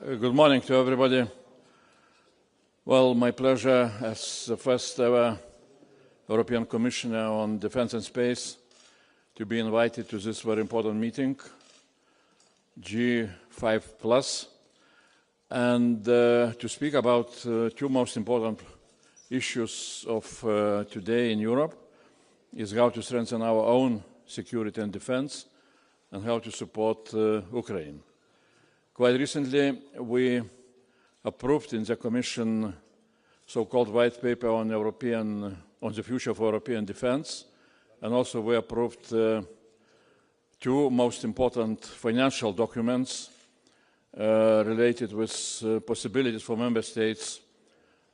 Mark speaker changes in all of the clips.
Speaker 1: Good morning to everybody. Well, my pleasure as the first ever European Commissioner on Defence and Space to be invited to this very important meeting, G5+, and to speak about two most important issues of today in Europe, is how to strengthen our own security and defence and how to support Ukraine. Quite recently, we approved in the Commission so-called white paper on the future of European defence, and also we approved two most important financial documents related with possibilities for member states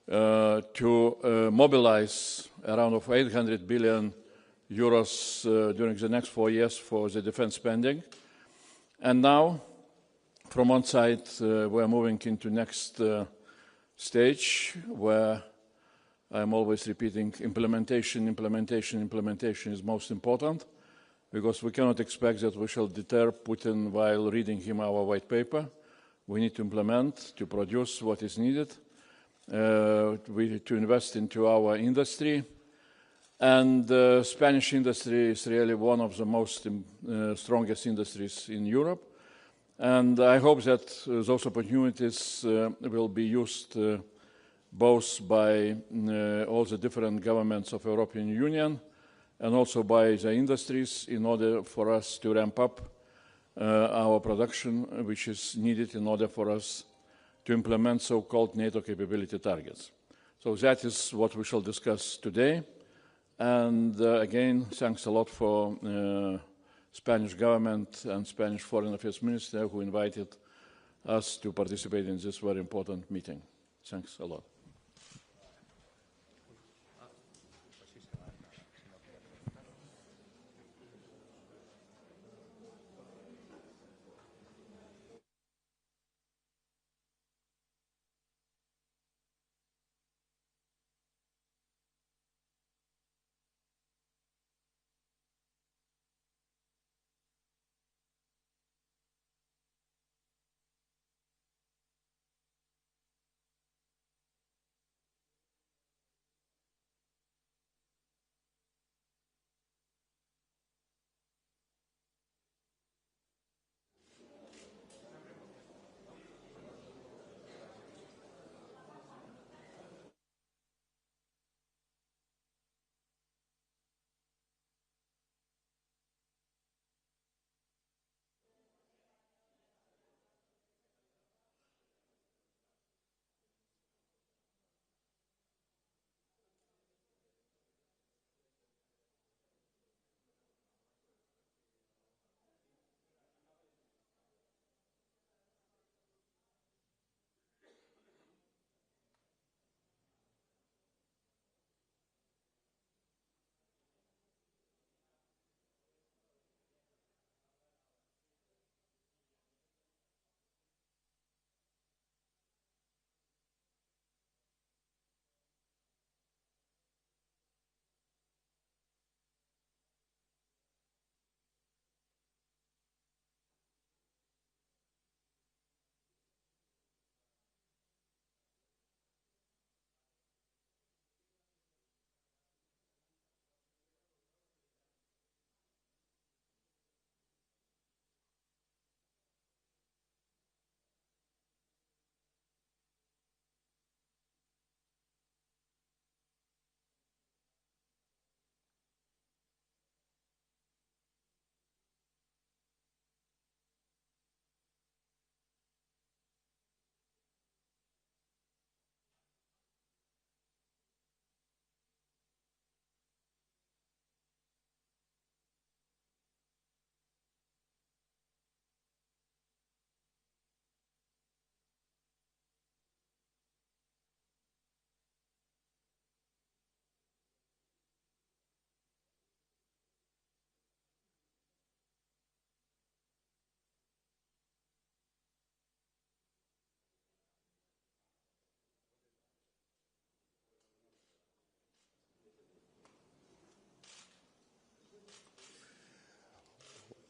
Speaker 1: to mobilize around 800 billion euros during the next 4 years for the defence spending. And now, from one side, we are moving into next stage where I'm always repeating implementation is most important, because we cannot expect that we shall deter Putin while reading him our white paper. We need to implement, to produce what is needed, to invest into our industry. And the Spanish industry is really one of the most strongest industries in Europe. And I hope that those opportunities will be used both by all the different governments of the European Union and also by the industries in order for us to ramp up our production, which is needed in order for us to implement so-called NATO capability targets. So that is what we shall discuss today. And again, thanks a lot for Spanish government and Spanish Foreign Affairs Minister who invited us to participate in this very important meeting. Thanks a lot.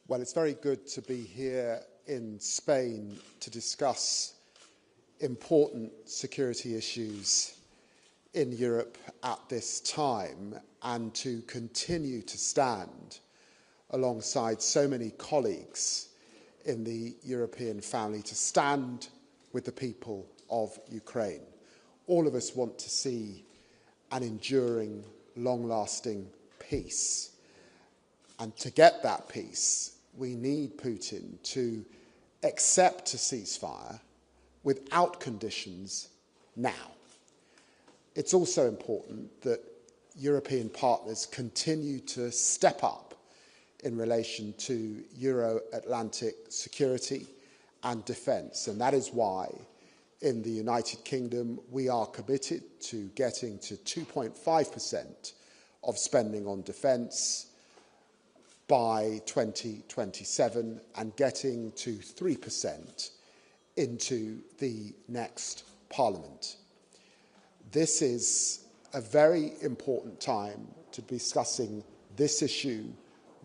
Speaker 2: Well, it's very good to be here in Spain to discuss important security issues in Europe at this time, and to continue to stand alongside so many colleagues in the European family, to stand with the people of Ukraine. All of us want to see an enduring, long-lasting peace. And to get that peace, we need Putin to accept a ceasefire without conditions now. It's also important that European partners continue to step up in relation to Euro-Atlantic security and defence. And that is why in the United Kingdom we are committed to getting to 2.5% of spending on defence by 2027 and getting to 3% into the next Parliament. This is a very important time to be discussing this issue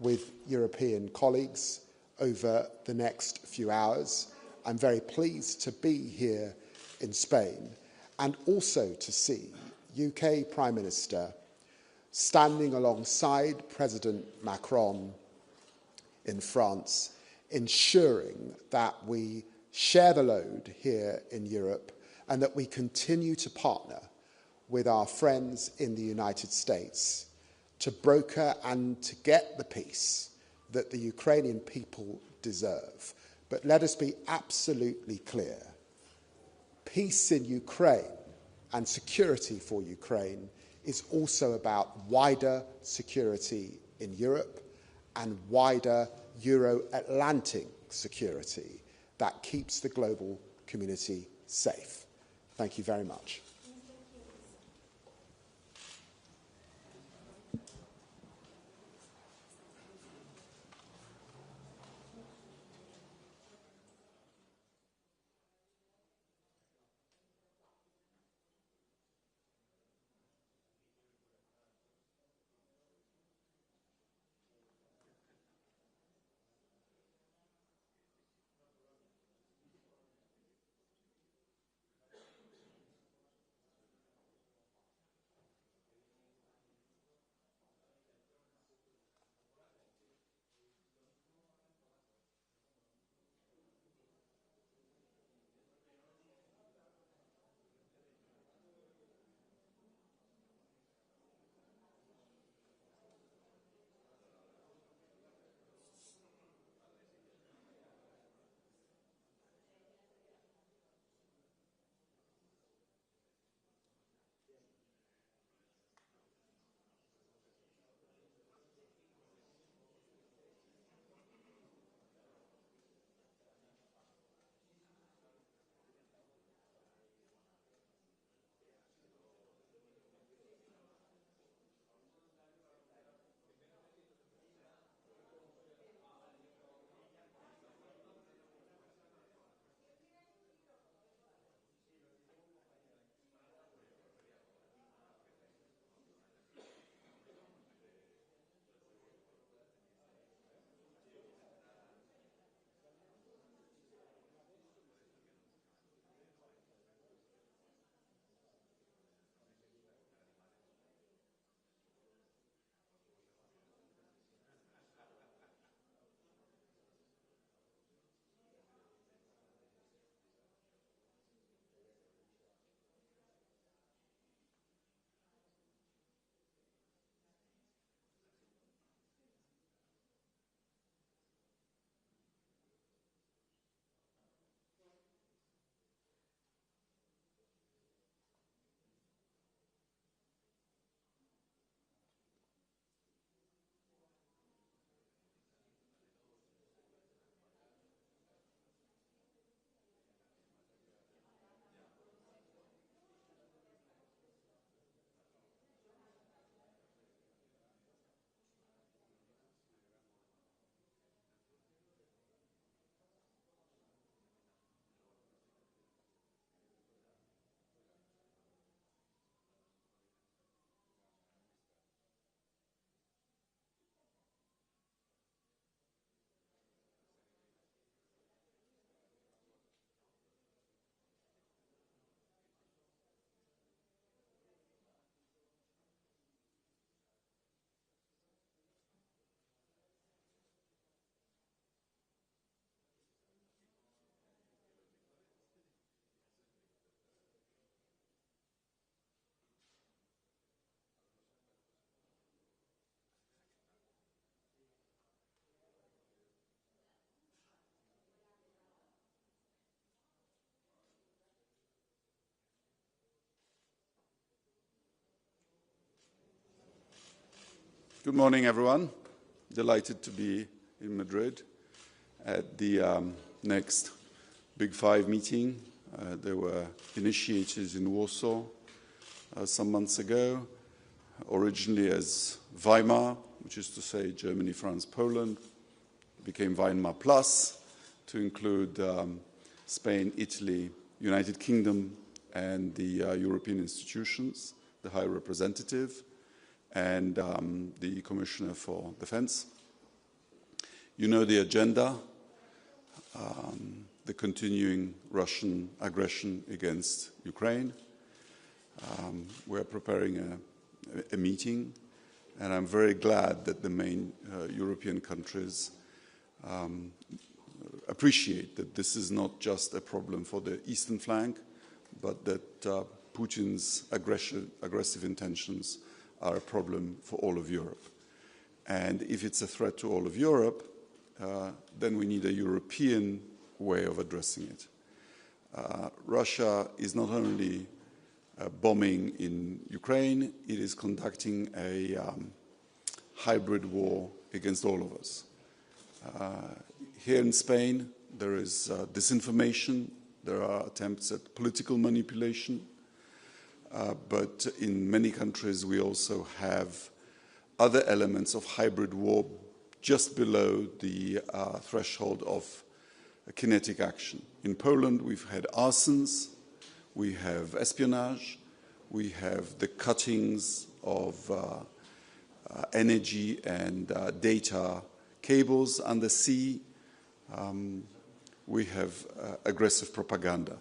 Speaker 2: with European colleagues over the next few hours. I'm very pleased to be here in Spain and also to see UK Prime Minister standing alongside President Macron in France, ensuring that we share the load here in Europe and that we continue to partner with our friends in the United States to broker and to get the peace that the Ukrainian people deserve. But let us be absolutely clear. Peace in Ukraine and security for Ukraine is also about wider security in Europe and wider Euro-Atlantic security that keeps the global community safe. Thank you very much.
Speaker 3: Good morning, everyone. Delighted to be in Madrid at the next Big Five meeting. There were initiators in Warsaw some months ago, originally as Weimar, which is to say Germany, France, Poland, became Weimar Plus to include Spain, Italy, United Kingdom, and the European institutions, the High Representative, and the Commissioner for Defense. You know the agenda, the continuing Russian aggression against Ukraine. We're preparing a meeting, and I'm very glad that the main European countries appreciate that this is not just a problem for the eastern flank, but that Putin's aggressive intentions are a problem for all of Europe. And if it's a threat to all of Europe, then we need a European way of addressing it. Russia is not only bombing in Ukraine, it is conducting a hybrid war against all of us. Here in Spain, there is disinformation, there are attempts at political manipulation, but in many countries we also have other elements of hybrid war just below the threshold of kinetic action. In Poland, we've had arsons, we have espionage, we have the cuttings of energy and data cables under sea, we have aggressive propaganda.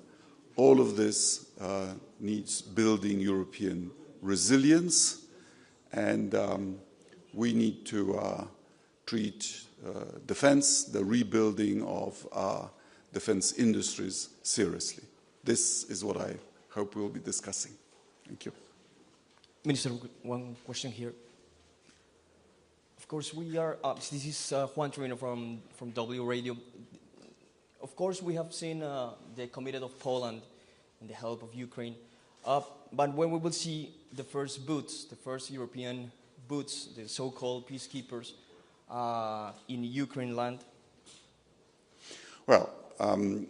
Speaker 3: All of this needs building European resilience, and we need to treat defense, the rebuilding of our defense industries seriously. This is what I hope we'll be discussing. Thank you.
Speaker 4: Minister, one question here. Of course, we are, this is Juan Torino from W Radio. Of course, we have seen the commitment of Poland and the help of Ukraine. But when we will see the first boots, the first European boots, the so-called peacekeepers in Ukraine land?
Speaker 3: Well,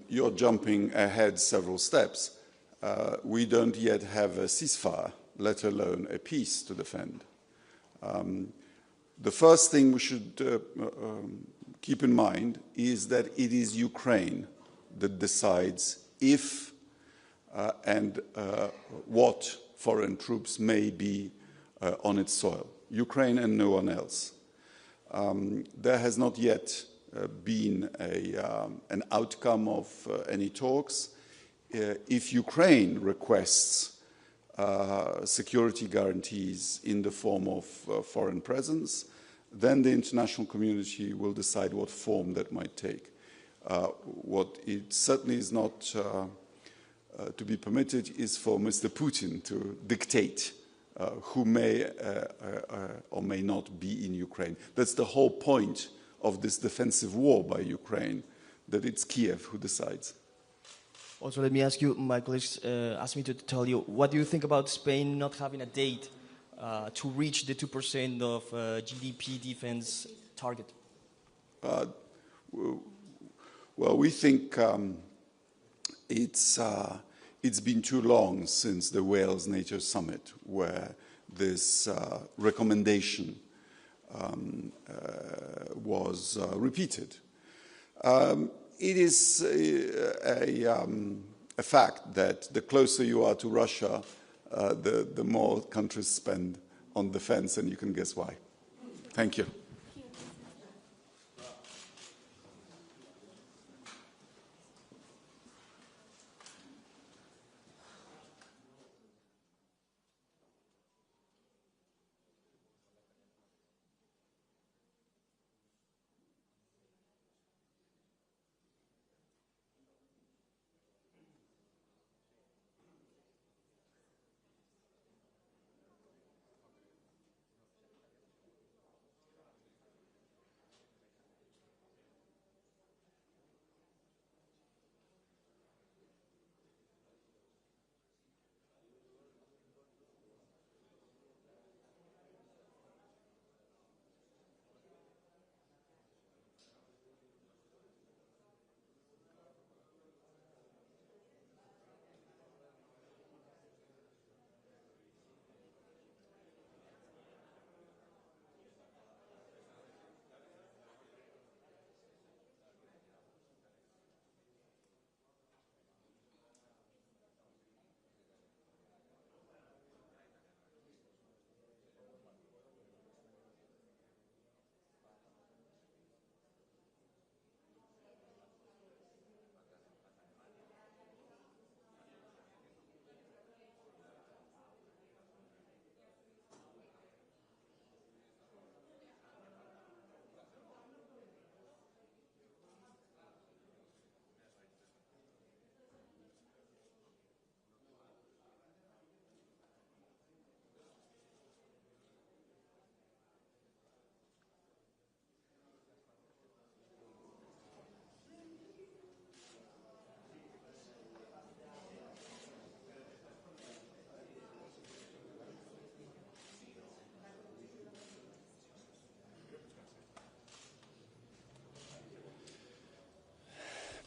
Speaker 3: you're jumping ahead several steps. We don't yet have a ceasefire, let alone a peace to defend. The first thing we should keep in mind is that it is Ukraine that decides if and what foreign troops may be on its soil. Ukraine and no one else. There has not yet been an outcome of any talks. If Ukraine requests security guarantees in the form of foreign presence, then the international community will decide what form that might take. What it certainly is not to be permitted is for Mr. Putin to dictate who may or may not be in Ukraine. That's the whole point of this defensive war by Ukraine, that it's Kiev who decides.
Speaker 4: Also, let me ask you, my colleagues asked me to tell you, what do you think about Spain not having a date to reach the 2% of GDP defense target?
Speaker 3: Well, we think it's been too long since the Wales NATO summit where this recommendation was repeated. It is a fact that the closer you are to Russia, the more countries spend on defense, and you can guess why. Thank you.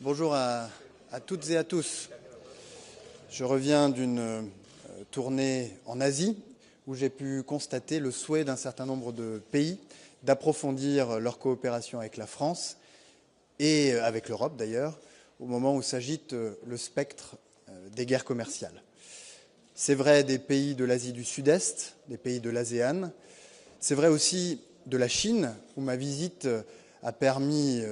Speaker 5: Bonjour à toutes et à tous. Je reviens d'une tournée en Asie où j'ai pu constater le souhait d'un certain nombre de pays d'approfondir leur coopération avec la France et avec l'Europe d'ailleurs, au moment où s'agite le spectre des guerres commerciales. C'est vrai des pays de l'Asie du Sud-Est, des pays de l'ASEAN. C'est vrai aussi de la Chine, où ma visite a permis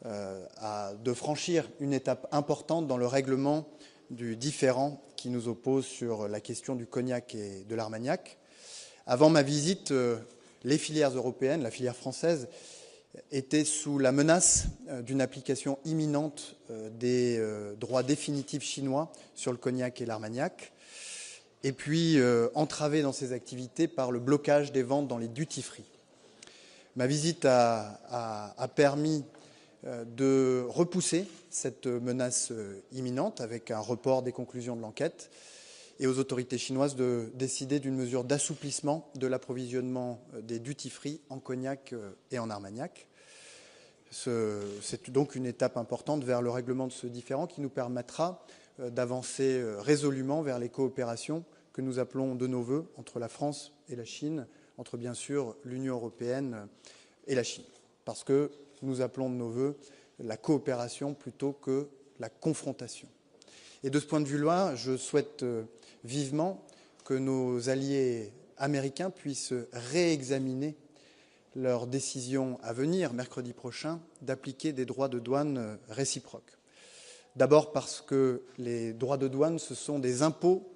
Speaker 5: de franchir une étape importante dans le règlement du différend qui nous oppose sur la question du cognac et de l'armagnac. Avant ma visite, les filières européennes, la filière française, étaient sous la menace d'une application imminente des droits définitifs chinois sur le cognac et l'armagnac, et puis entravée dans ses activités par le blocage des ventes dans les duty-free. Ma visite a permis de repousser cette menace imminente avec un report des conclusions de l'enquête et aux autorités chinoises de décider d'une mesure d'assouplissement de l'approvisionnement des duty-free en cognac et en armagnac. C'est donc une étape importante vers le règlement de ce différend qui nous permettra d'avancer résolument vers les coopérations que nous appelons de nos vœux entre la France et la Chine, entre bien sûr l'Union européenne et la Chine, parce que nous appelons de nos vœux la coopération plutôt que la confrontation. Et de ce point de vue-là, je souhaite vivement que nos alliés américains puissent réexaminer leur décision à venir, mercredi prochain, d'appliquer des droits de douane réciproques. D'abord parce que les droits de douane, ce sont des impôts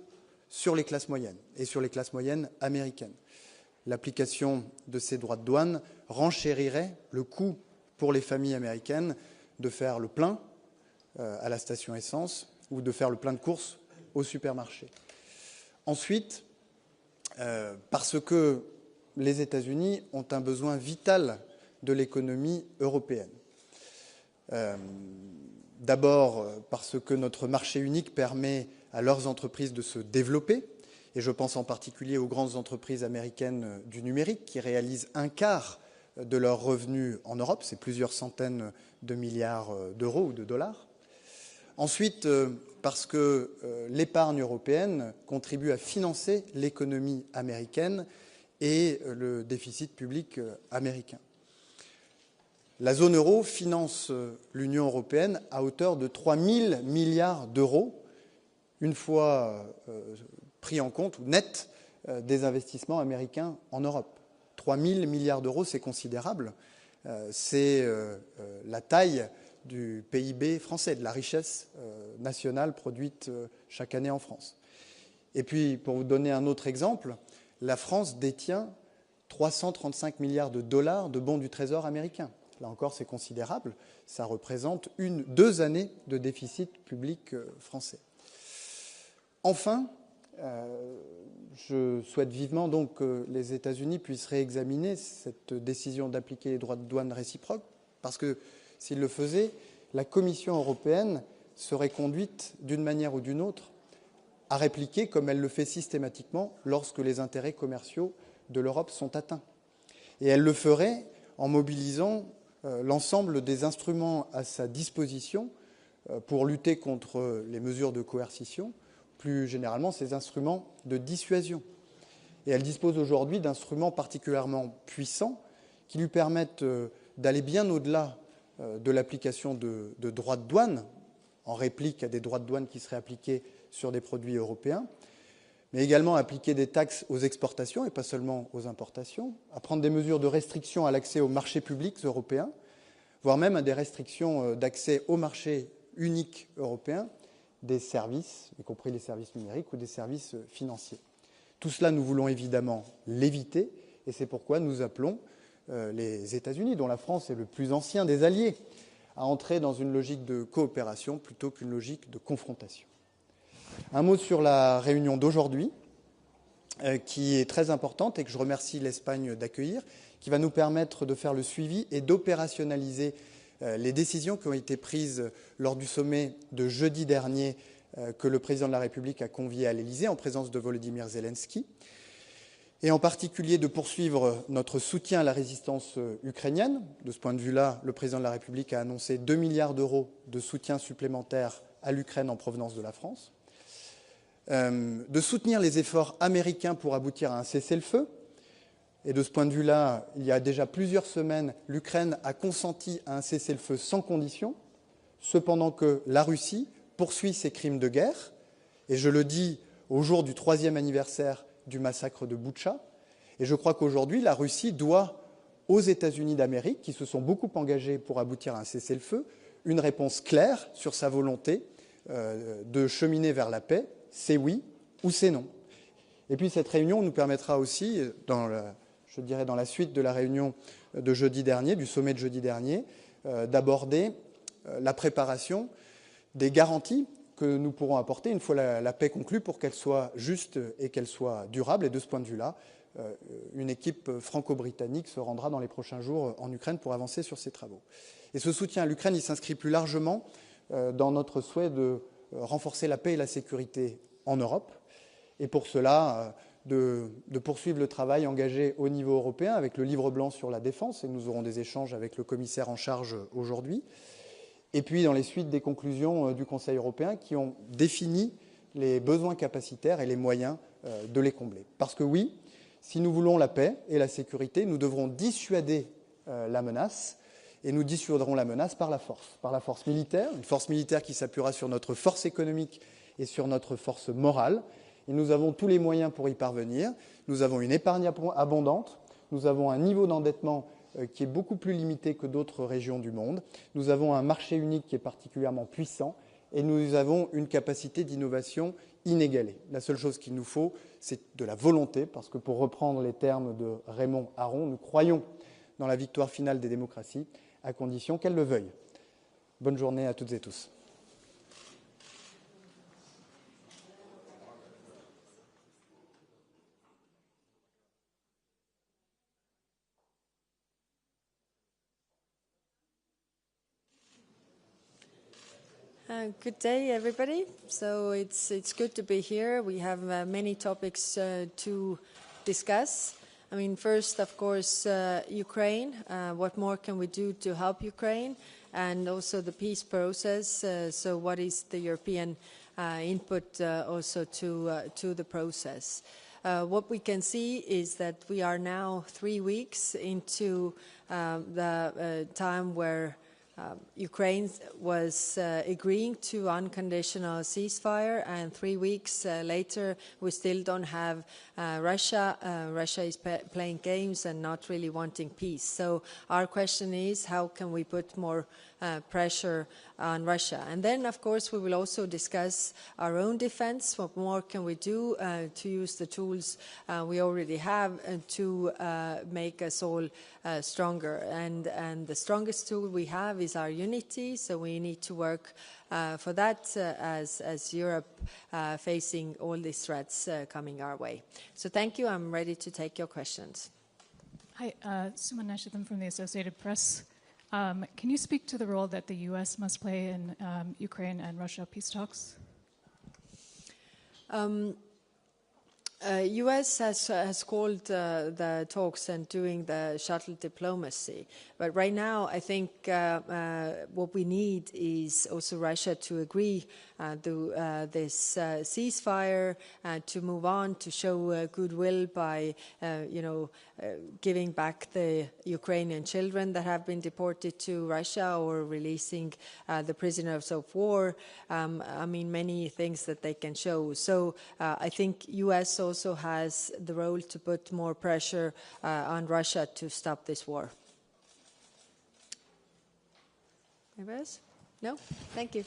Speaker 5: sur les classes moyennes, et sur les classes moyennes américaines. L'application de ces droits de douane renchérirait le coût pour les familles américaines de faire le plein à la station essence ou de faire le plein de courses au supermarché. Ensuite, parce que les États-Unis ont un besoin vital de l'économie européenne. D'abord parce que notre marché unique permet à leurs entreprises de se développer, et je pense en particulier aux grandes entreprises américaines du numérique qui réalisent un quart de leurs revenus en Europe, c'est plusieurs centaines de milliards d'euros ou de dollars. Ensuite, parce que l'épargne européenne contribue à financer l'économie américaine et le déficit public américain. La zone euro finance l'Union européenne à hauteur de 3 000 milliards d'euros, une fois pris en compte ou net des investissements américains en Europe. 3 000 milliards d'euros, c'est considérable. C'est la taille du PIB français, de la richesse nationale produite chaque année en France. Et puis, pour vous donner un autre exemple, la France détient 335 milliards de dollars de bons du Trésor américain. Là encore, c'est considérable. Ça représente 2 années de déficit public français. Enfin, je souhaite vivement donc que les États-Unis puissent réexaminer cette décision d'appliquer les droits de douane réciproques, parce que s'ils le faisaient, la Commission européenne serait conduite d'une manière ou d'une autre à répliquer comme elle le fait systématiquement lorsque les intérêts commerciaux de l'Europe sont atteints. Et elle le ferait en mobilisant l'ensemble des instruments à sa disposition pour lutter contre les mesures de coercition, plus généralement ces instruments de dissuasion. Et elle dispose aujourd'hui d'instruments particulièrement puissants qui lui permettent d'aller bien au-delà de l'application de droits de douane, en réplique à des droits de douane qui seraient appliqués sur des produits européens, mais également à appliquer des taxes aux exportations et pas seulement aux importations, à prendre des mesures de restriction à l'accès aux marchés publics européens, voire même à des restrictions d'accès au marché unique européen des services, y compris les services numériques ou des services financiers. Tout cela, nous voulons évidemment l'éviter, et c'est pourquoi nous appelons les États-Unis, dont la France est le plus ancien des alliés, à entrer dans une logique de coopération plutôt qu'une logique de confrontation. Un mot sur la réunion d'aujourd'hui, qui est très importante et que je remercie l'Espagne d'accueillir, qui va nous permettre de faire le suivi et d'opérationnaliser les décisions qui ont été prises lors du sommet de jeudi dernier que le président de la République a convié à l'Élysée en présence de Volodymyr Zelensky. et en particulier de poursuivre notre soutien à la résistance ukrainienne. De ce point de vue-là, le président de la République a annoncé 2 milliards d'euros de soutien supplémentaire à l'Ukraine en provenance de la France. De soutenir les efforts américains pour aboutir à un cessez-le-feu. Et de ce point de vue-là, il y a déjà plusieurs semaines, l'Ukraine a consenti à un cessez-le-feu sans condition, cependant que la Russie poursuit ses crimes de guerre. Et je le dis au jour du 3e anniversaire du massacre de Boutcha. Et je crois qu'aujourd'hui, la Russie doit aux États-Unis d'Amérique, qui se sont beaucoup engagés pour aboutir à un cessez-le-feu, une réponse claire sur sa volonté de cheminer vers la paix. C'est oui ou c'est non. Et puis cette réunion nous permettra aussi, dans la suite de la réunion de jeudi dernier, du sommet de jeudi dernier, d'aborder la préparation des garanties que nous pourrons apporter une fois la paix conclue pour qu'elle soit juste et qu'elle soit durable. Et de ce point de vue-là, une équipe franco-britannique se rendra dans les prochains jours en Ukraine pour avancer sur ces travaux. Et ce soutien à l'Ukraine, il s'inscrit plus largement dans notre souhait de renforcer la paix et la sécurité en Europe. Et pour cela, de poursuivre le travail engagé au niveau européen avec le livre blanc sur la défense, et nous aurons des échanges avec le commissaire en charge aujourd'hui. Et puis dans les suites des conclusions du Conseil européen qui ont défini les besoins capacitaires et les moyens de les combler. Parce que oui, si nous voulons la paix et la sécurité, nous devrons dissuader la menace, et nous dissuaderons la menace par la force militaire, une force militaire qui s'appuiera sur notre force économique et sur notre force morale. Et nous avons tous les moyens pour y parvenir. Nous avons une épargne abondante, nous avons un niveau d'endettement qui est beaucoup plus limité que d'autres régions du monde. Nous avons un marché unique qui est particulièrement puissant et nous avons une capacité d'innovation inégalée. La seule chose qu'il nous faut, c'est de la volonté, parce que pour reprendre les termes de Raymond Aron, nous croyons dans la victoire finale des démocraties, à condition qu'elles le veuillent. Bonne journée à toutes et tous.
Speaker 6: Good day, everybody. So it's good to be here. We have many topics to discuss. I mean, first, of course, Ukraine. What more can we do to help Ukraine? And also the peace process. So what is the European input also to the process? What we can see is that we are now 3 weeks into the time where Ukraine was agreeing to unconditional ceasefire, and 3 weeks later we still don't have Russia. Russia is playing games and not really wanting peace. So our question is, how can we put more pressure on Russia? And then, of course, we will also discuss our own defense. What more can we do to use the tools we already have to make us all stronger? And the strongest tool we have is our unity, so we need to work for that as Europe facing all these threats coming our way. So thank you. I'm ready to take your questions.
Speaker 7: Hi, Suman Nashitham from the Associated Press. Can you speak to the role that the U.S. must play in Ukraine and Russia peace talks?
Speaker 6: U.S. has called the talks and doing the shuttle diplomacy. But right now, I think what we need is also Russia to agree to this ceasefire, to move on, to show goodwill by, giving back the Ukrainian children that have been deported to Russia or releasing the prisoners of war. I mean, many things that they can show. So I think U.S. also has the role to put more pressure on Russia to stop this war. Anybody else? No? Thank you.